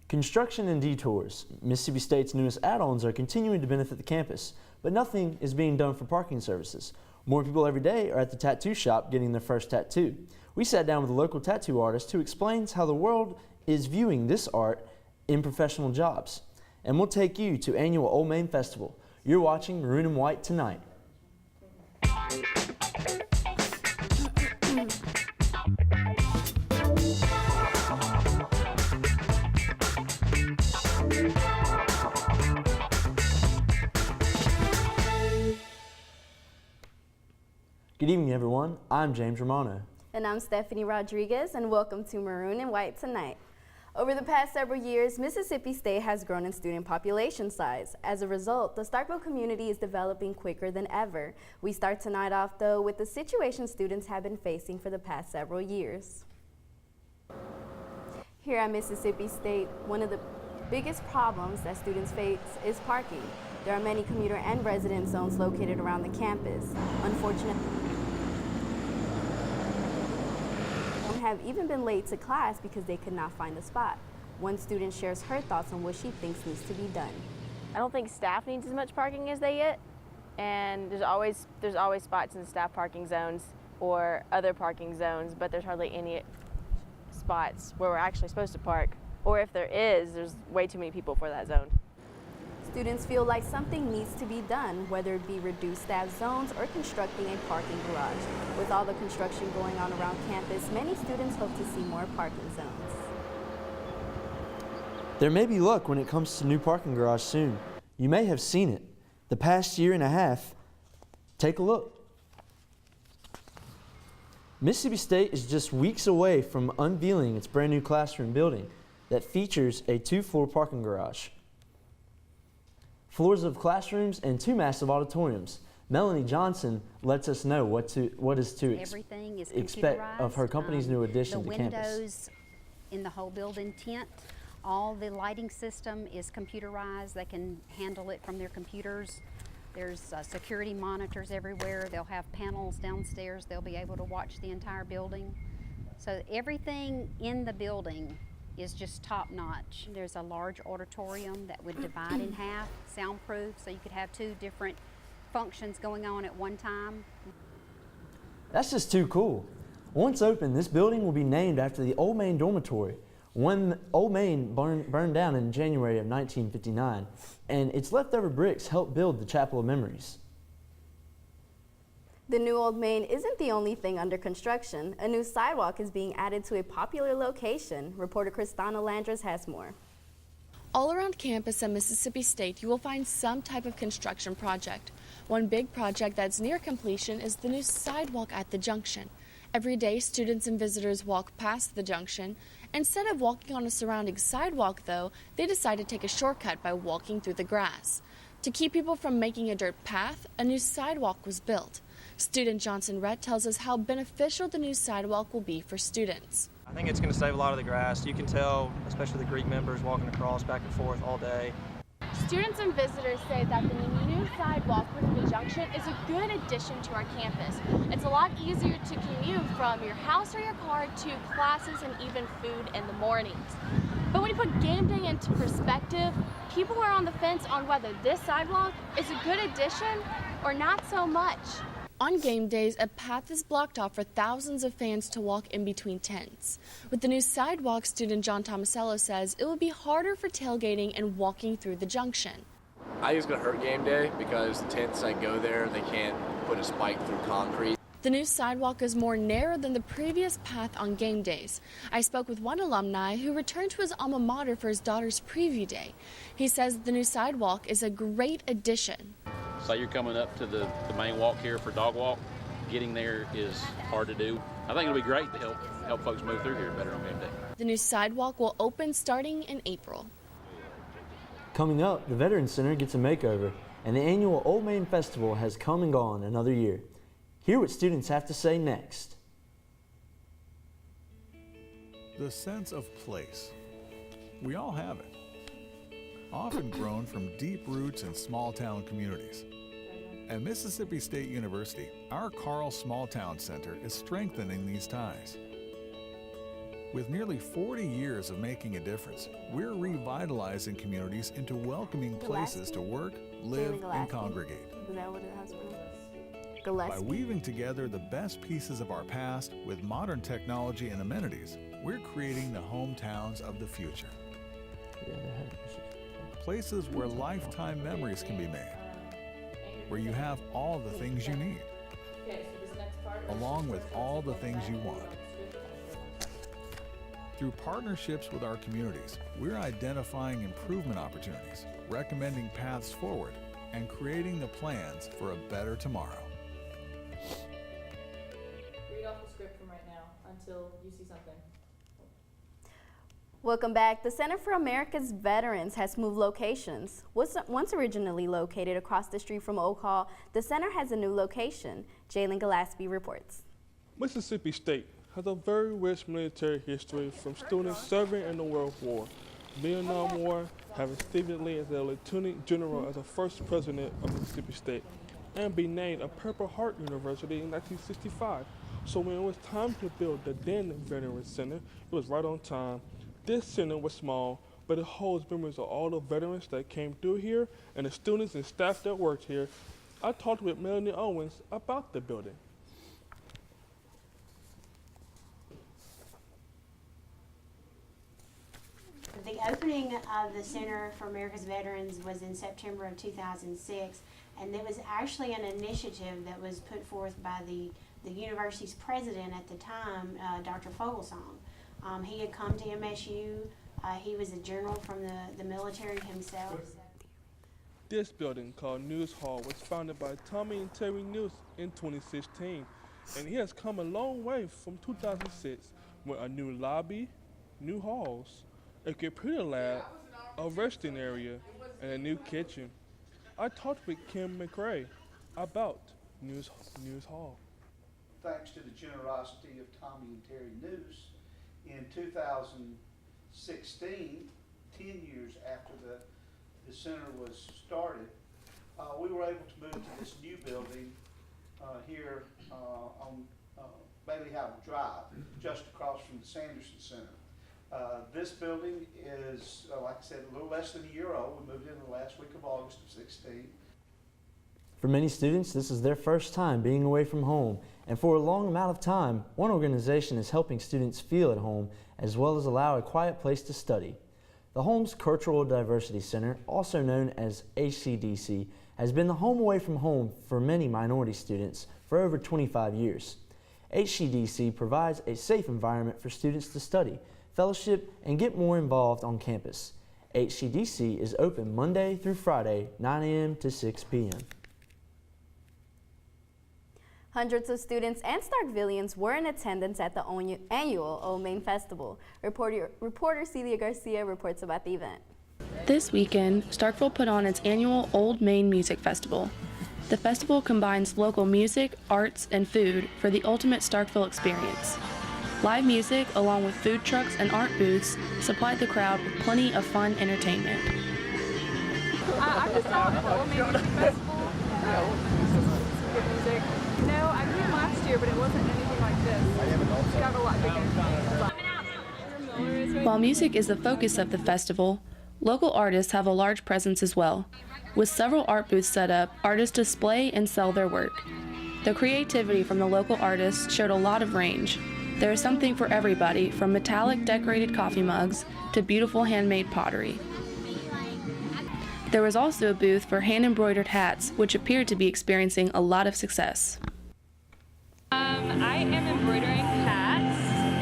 Construction and detours. Mississippi State's newest add-ons are continuing to benefit the campus, but nothing is being done for parking services. More people every day are at the tattoo shop getting their first tattoo. We sat down with a local tattoo artist who explains how the world is viewing this art in professional jobs. And we'll take you to annual Old Main Festival. You're watching Maroon and White Tonight. Good evening, everyone. I'm James Romano. And I'm Stephanie Rodriguez, and welcome to Maroon and White Tonight. Over the past several years, Mississippi State has grown in student population size. As a result, the Starkville community is developing quicker than ever. We start tonight off, though, with the situation students have been facing for the past several years. Here at Mississippi State, one of the biggest problems that students face is parking. There are many commuter and resident zones located around the campus. Unfortunately, some have even been late to class because they could not find a spot. One student shares her thoughts on what she thinks needs to be done. I don't think staff needs as much parking as they get, and there's always spots in the staff parking zones or other parking zones, but there's hardly any spots where we're actually supposed to park, or if there is, there's way too many people for that zone. Students feel like something needs to be done, whether it be reduced staff zones or constructing a parking garage. With all the construction going on around campus, many students hope to see more parking zones. There may be luck when it comes to new parking garage soon. You may have seen it. The past year and a half, take a look. Mississippi State is just weeks away from unveiling its brand new classroom building that features a 2-floor parking garage, floors of classrooms, and 2 massive auditoriums. Melanie Johnson lets us know what is to expect of her company's new addition to campus. The windows in the whole building tint. All the lighting system is computerized. They can handle it from their computers. There's security monitors everywhere. They'll have panels downstairs. They'll be able to watch the entire building. So everything in the building is just top notch. There's a large auditorium that would divide in half, soundproof, so you could have 2 different functions going on at one time. That's just too cool. Once open, this building will be named after the Old Main dormitory. When Old Main burned down in January of 1959, and its leftover bricks helped build the Chapel of Memories. The new Old Main isn't the only thing under construction. A new sidewalk is being added to a popular location. Reporter Christana Landress has more. All around campus at Mississippi State, you will find some type of construction project. One big project that's near completion is the new sidewalk at the junction. Every day, students and visitors walk past the junction. Instead of walking on a surrounding sidewalk, though, they decide to take a shortcut by walking through the grass. To keep people from making a dirt path, a new sidewalk was built. Student Johnson Rhett tells us how beneficial the new sidewalk will be for students. I think it's going to save a lot of the grass. You can tell, especially the Greek members walking across back and forth all day. Students and visitors say that the new sidewalk within the junction is a good addition to our campus. It's a lot easier to commute from your house or your car to classes and even food in the mornings. But when you put game day into perspective, people are on the fence on whether this sidewalk is a good addition or not so much. On game days, a path is blocked off for thousands of fans to walk in between tents. With the new sidewalk, student John Tomasello says it will be harder for tailgating and walking through the junction. I think it's going to hurt game day because the tents that go there, they can't put a spike through concrete. The new sidewalk is more narrow than the previous path on game days. I spoke with one alumni who returned to his alma mater for his daughter's preview day. He says the new sidewalk is a great addition. Say you're coming up to the main walk here for dog walk, getting there is hard to do. I think it'll be great to help folks move through here better on game day. The new sidewalk will open starting in April. Coming up, the Veterans Center gets a makeover, and the annual Old Main Festival has come and gone another year. Hear what students have to say next. The sense of place. We all have it. Often grown from deep roots in small-town communities. At Mississippi State University, our Carl Small Town Center is strengthening these ties. With nearly 40 years of making a difference, we're revitalizing communities into welcoming places to work, live, and congregate. Is that what it has been? By Gallaspy. weaving together the best pieces of our past with modern technology and amenities, we're creating the hometowns of the future. Places where lifetime memories can be made, where you have all the things you need, along with all the things you want. Through partnerships with our communities, we're identifying improvement opportunities, recommending paths forward, and creating the plans for a better tomorrow. Read off the script from right now until you see something. Welcome back. The Center for America's Veterans has moved locations. Once originally located across the street from Oak Hall, the center has a new location. Jalen Gallaspy reports. Mississippi State has a very rich military history, from students serving in the World War, Vietnam War, having Stephen Lee as the Lieutenant General as the first president of Mississippi State, and be named a Purple Heart University in 1965. So when it was time to build the then Veterans Center, it was right on time. This center was small, but it holds memories of all the veterans that came through here and the students and staff that worked here. I talked with Melanie Owens about the building. The opening of the Center for America's Veterans was in September of 2006, and it was actually an initiative that was put forth by the university's president at the time, Dr. Fogelsong. He had come to MSU. He was a general from the military himself. This building, called News Hall, was founded by Tommy and Terry News in 2016, and he has come a long way from 2006 with a new lobby, new halls, a computer lab, a resting area, and a new kitchen. I talked with Kim McRae about News Hall. Thanks to the generosity of Tommy and Terry News, in 2016, 10 years after the center was started, we were able to move to this new building here on Bailey Howell Drive, just across from the Sanderson Center. This building is, like I said, a little less than a year old. We moved in the last week of August of 16. For many students, this is their first time being away from home, and for a long amount of time, one organization is helping students feel at home as well as allow a quiet place to study. The Holmes Cultural Diversity Center, also known as HCDC, has been the home away from home for many minority students for over 25 years. HCDC provides a safe environment for students to study, fellowship, and get more involved on campus. HCDC is open Monday through Friday, 9 a.m. to 6 p.m. Hundreds of students and Starkvillians were in attendance at the annual Old Main Festival. Reporter Celia Garcia reports about the event. This weekend, Starkville put on its annual Old Main Music Festival. The festival combines local music, arts, and food for the ultimate Starkville experience. Live music, along with food trucks and art booths, supplied the crowd with plenty of fun entertainment. I just saw the Old Main Music Festival. Good music. No, I came last year, but it wasn't anything like this. It got a lot bigger. While music is the focus of the festival, local artists have a large presence as well. With several art booths set up, artists display and sell their work. The creativity from the local artists showed a lot of range. There is something for everybody, from metallic decorated coffee mugs to beautiful handmade pottery. There was also a booth for hand-embroidered hats, which appeared to be experiencing a lot of success. I am embroidering hats,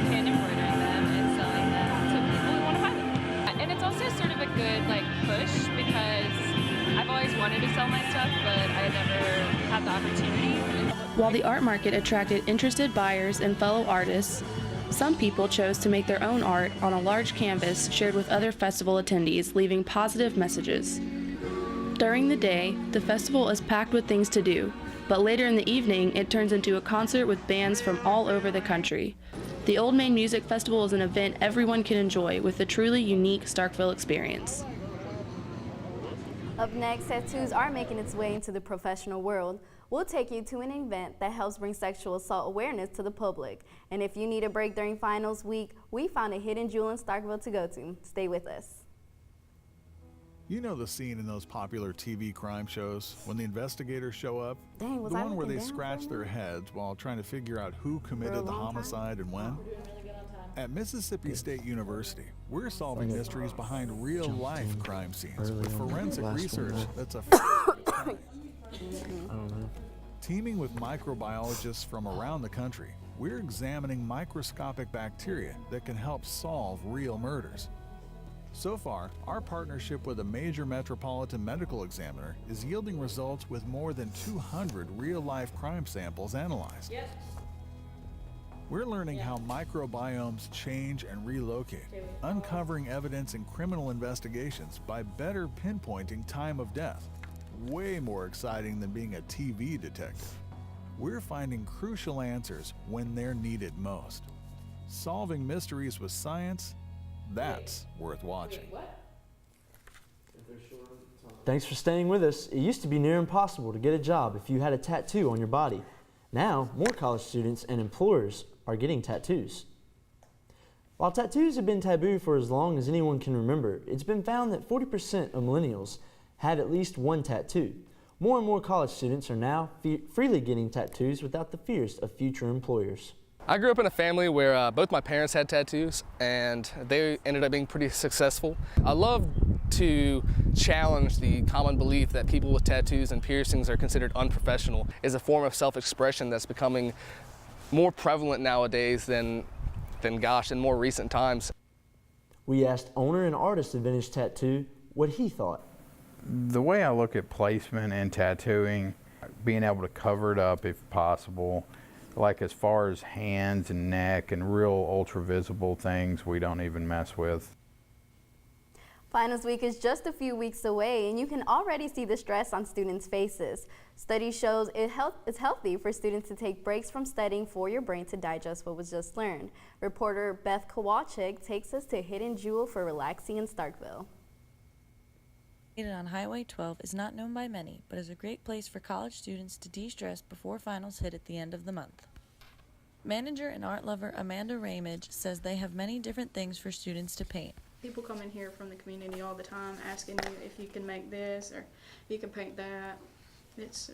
hand embroidering them and selling them to people who want to buy them. And it's also sort of a good push, because I've always wanted to sell my stuff, but I never had the opportunity. While the art market attracted interested buyers and fellow artists, some people chose to make their own art on a large canvas shared with other festival attendees, leaving positive messages. During the day, the festival is packed with things to do, but later in the evening, it turns into a concert with bands from all over the country. The Old Main Music Festival is an event everyone can enjoy with a truly unique Starkville experience. Up next, tattoos are making its way into the professional world. we'll take you to an event that helps bring sexual assault awareness to the public. And if you need a break during finals week, we found a hidden jewel in Starkville to go to. Stay with us. You know the scene in those popular TV crime shows when the investigators show up? Dang, was the I one where they looking down scratch their heads while trying to figure out who committed the homicide and when? At Mississippi State University, we're solving mysteries behind real-life crime scenes with forensic research that's a Teaming with microbiologists from around the country, we're examining microscopic bacteria that can help solve real murders. So far, our partnership with a major metropolitan medical examiner is yielding results with more than 200 real-life crime samples analyzed. Yep. We're learning how microbiomes change and relocate, uncovering evidence in criminal investigations by better pinpointing time of death. Way more exciting than being a TV detective. We're finding crucial answers when they're needed most. Solving mysteries with science, that's worth watching. Thanks for staying with us. It used to be near impossible to get a job if you had a tattoo on your body. Now, more college students and employers are getting tattoos. While tattoos have been taboo for as long as anyone can remember, it's been found that 40% of millennials have at least one tattoo. More and more college students are now freely getting tattoos without the fears of future employers. I grew up in a family where both my parents had tattoos and they ended up being pretty successful. I love to challenge the common belief that people with tattoos and piercings are considered unprofessional. It's a form of self-expression that's becoming more prevalent nowadays than in more recent times. We asked owner and artist of Vintage Tattoo what he thought. The way I look at placement and tattooing, being able to cover it up if possible, like as far as hands and neck and real ultra visible things we don't even mess with. Finals week is just a few weeks away, and you can already see the stress on students' faces. Study shows it's healthy for students to take breaks from studying for your brain to digest what was just learned. Reporter Beth Kowalczyk takes us to a hidden jewel for relaxing in Starkville. Located on Highway 12 is not known by many, but is a great place for college students to de-stress before finals hit at the end of the month. Manager and art lover Amanda Ramage says they have many different things for students to paint. People come in here from the community all the time asking you if you can make this or if you can paint that. It's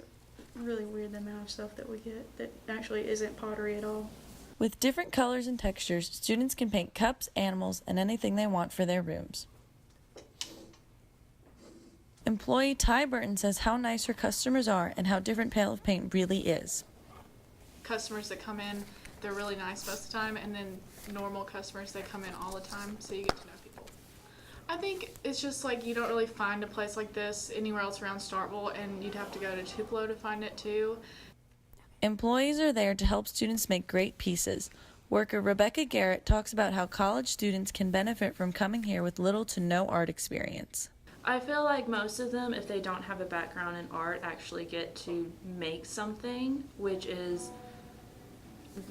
really weird the amount of stuff that we get that actually isn't pottery at all. With different colors and textures, students can paint cups, animals, and anything they want for their rooms. Employee Ty Burton says how nice her customers are and how different Pail of Paint really is. Customers that come in, they're really nice most of the time, and then normal customers, they come in all the time, so you get to know people. I think it's just like you don't really find a place like this anywhere else around Starkville, and you'd have to go to Tupelo to find it too. Employees are there to help students make great pieces. Worker Rebecca Garrett talks about how college students can benefit from coming here with little to no art experience. I feel like most of them, if they don't have a background in art, actually get to make something, which is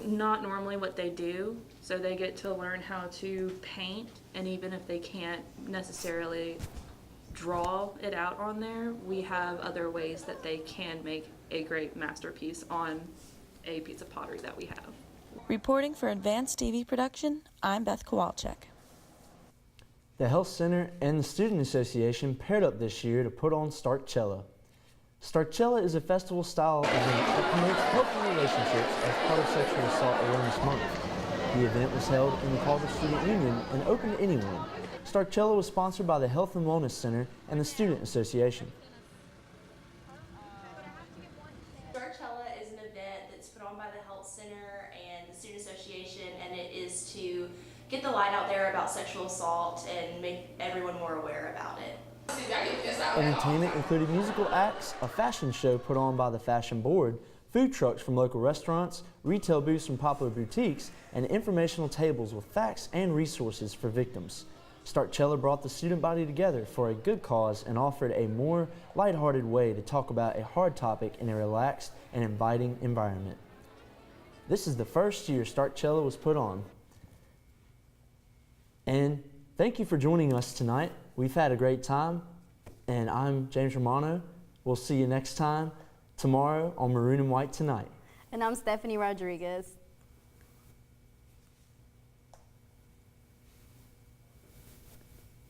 not normally what they do. So they get to learn how to paint, and even if they can't necessarily draw it out on there, we have other ways that they can make a great masterpiece on a piece of pottery that we have. Reporting for Advanced TV Production, I'm Beth Kowalczyk. The Health Center and the Student Association paired up this year to put on Starkcella. Starkcella is a festival-style event that promotes healthy relationships as part of Sexual Assault Awareness Month. The event was held in the Culver Student Union and open to anyone. Starkcella was sponsored by the Health and Wellness Center and the Student Association. Starkcella is an event that's put on by the Health Center and the Student Association, and it is to get the light out there about sexual assault and make everyone more aware about it. Entertainment included musical acts, a fashion show put on by the Fashion Board, food trucks from local restaurants, retail booths from popular boutiques, and informational tables with facts and resources for victims. Starkcella brought the student body together for a good cause and offered a more lighthearted way to talk about a hard topic in a relaxed and inviting environment. This is the first year Starkcella was put on. And thank you for joining us tonight. We've had a great time, and I'm James Romano. We'll see you next time. Tomorrow on Maroon and White Tonight. And I'm Stephanie Rodriguez.